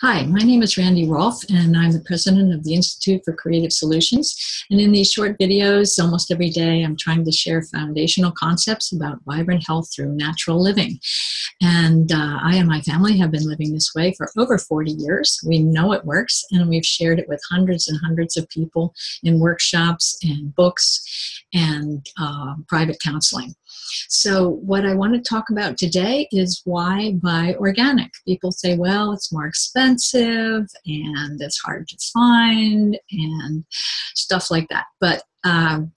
Hi, my name is Randy Rolfe, and I'm the president of the Institute for Creative Solutions. And in these short videos, almost every day, I'm trying to share foundational concepts about vibrant health through natural living. And I and my family have been living this way for over 40 years. We know it works, and we've shared it with hundreds and hundreds of people in workshops and books and private counseling. So what I want to talk about today is why buy organic. People say, well, it's more expensive and it's hard to find and stuff like that. But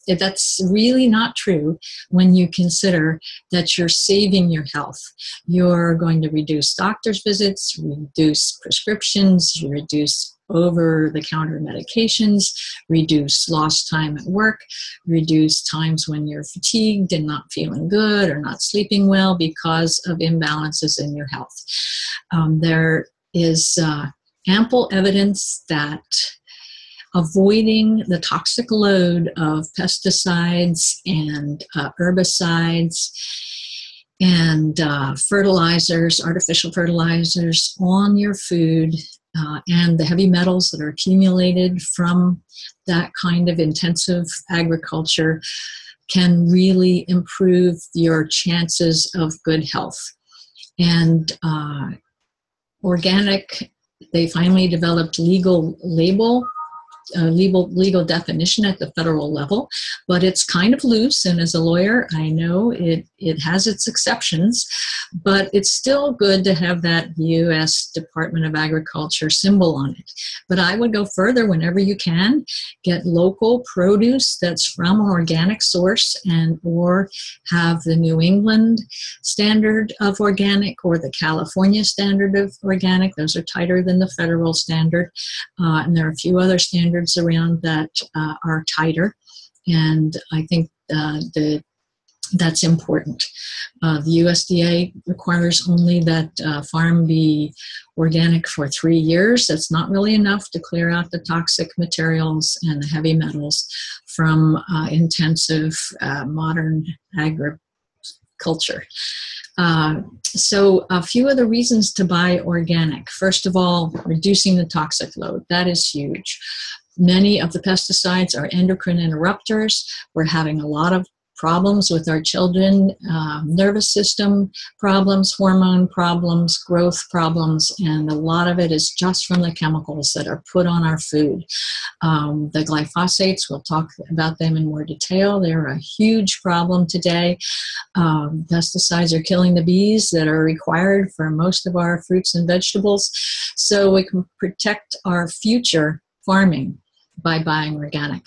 that's really not true when you consider that you're saving your health. You're going to reduce doctor's visits, reduce prescriptions, reduce over-the-counter medications, reduce lost time at work, reduce times when you're fatigued and not feeling good or not sleeping well because of imbalances in your health. There is ample evidence that avoiding the toxic load of pesticides and herbicides and fertilizers, artificial fertilizers on your food, and the heavy metals that are accumulated from that kind of intensive agriculture can really improve your chances of good health. And organic, they finally developed legal definition at the federal level, but it's kind of loose, and as a lawyer I know it has its exceptions, but it's still good to have that U.S. Department of Agriculture symbol on it. But I would go further. Whenever you can, get local produce that's from an organic source, and or have the New England standard of organic or the California standard of organic. Those are tighter than the federal standard, and there are a few other standards around that are tighter, and I think that's important. The USDA requires only that farm be organic for 3 years. That's not really enough to clear out the toxic materials and the heavy metals from intensive modern agriculture. So a few of the reasons to buy organic. First of all, reducing the toxic load. That is huge. Many of the pesticides are endocrine interrupters. We're having a lot of problems with our children, nervous system problems, hormone problems, growth problems, and a lot of it is just from the chemicals that are put on our food. The glyphosates, we'll talk about them in more detail. They're a huge problem today. Pesticides are killing the bees that are required for most of our fruits and vegetables, so we can protect our future farming by buying organic.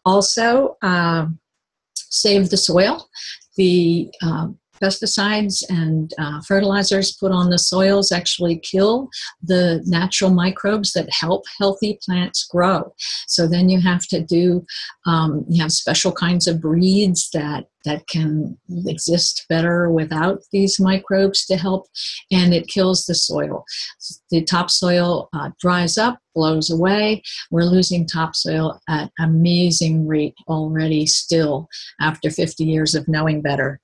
Also, save the soil. The pesticides and fertilizers put on the soils actually kill the natural microbes that help healthy plants grow. So then you have to do, you have special kinds of breeds that can exist better without these microbes to help, and it kills the soil. The topsoil dries up, blows away. We're losing topsoil at an amazing rate already still after 50 years of knowing better.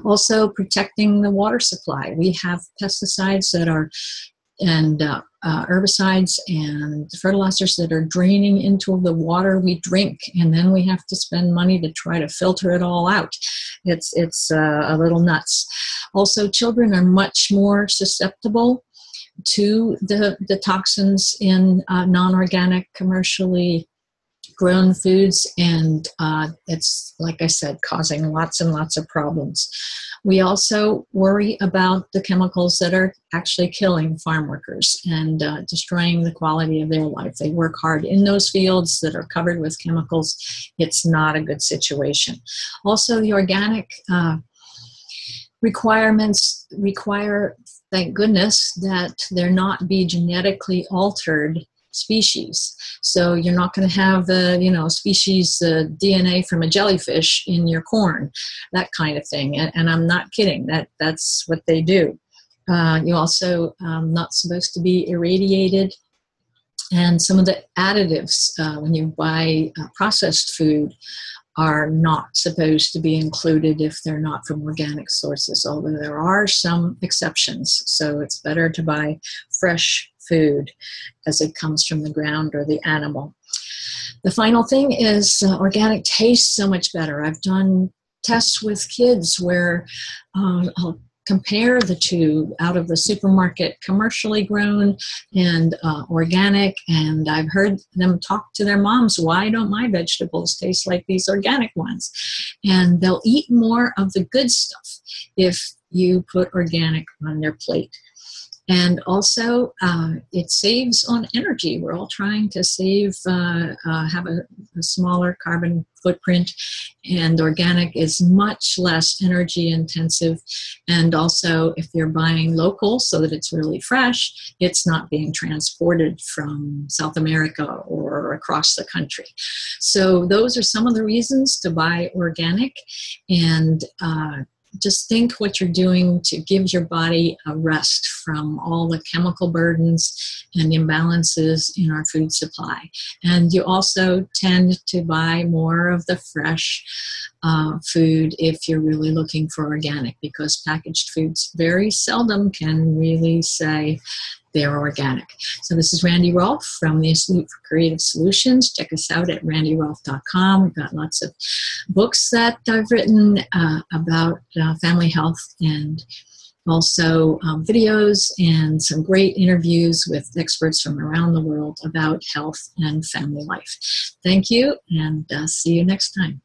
Also, protecting the water supply. We have pesticides that are and herbicides and fertilizers that are draining into the water we drink, and then we have to spend money to try to filter it all out. It's a little nuts. Also, children are much more susceptible to the toxins in non-organic, commercially grown foods, and it's, like I said, causing lots and lots of problems. We also worry about the chemicals that are actually killing farm workers and destroying the quality of their life. They work hard in those fields that are covered with chemicals. It's not a good situation. Also, the organic requirements require, thank goodness, that there not be genetically altered species. So you're not going to have the, species DNA from a jellyfish in your corn, that kind of thing. And I'm not kidding. That's what they do. You also not supposed to be irradiated. And some of the additives when you buy processed food are not supposed to be included if they're not from organic sources, although there are some exceptions. So it's better to buy fresh food as it comes from the ground or the animal. The final thing is organic tastes so much better. I've done tests with kids where I'll compare the two out of the supermarket, commercially grown and organic, and I've heard them talk to their moms, why don't my vegetables taste like these organic ones? And they'll eat more of the good stuff if you put organic on their plate. And also, it saves on energy. We're all trying to save, have a smaller carbon footprint, and organic is much less energy intensive. And also, if you're buying local so that it's really fresh, it's not being transported from South America or across the country. So those are some of the reasons to buy organic. And just think what you're doing to give your body a rest from all the chemical burdens and imbalances in our food supply. And you also tend to buy more of the fresh food if you're really looking for organic, because packaged foods very seldom can really say they're organic. So this is Randy Rolfe from the Institute for Creative Solutions. Check us out at randyrolfe.com. We've got lots of books that I've written about family health, and also videos and some great interviews with experts from around the world about health and family life. Thank you, and see you next time.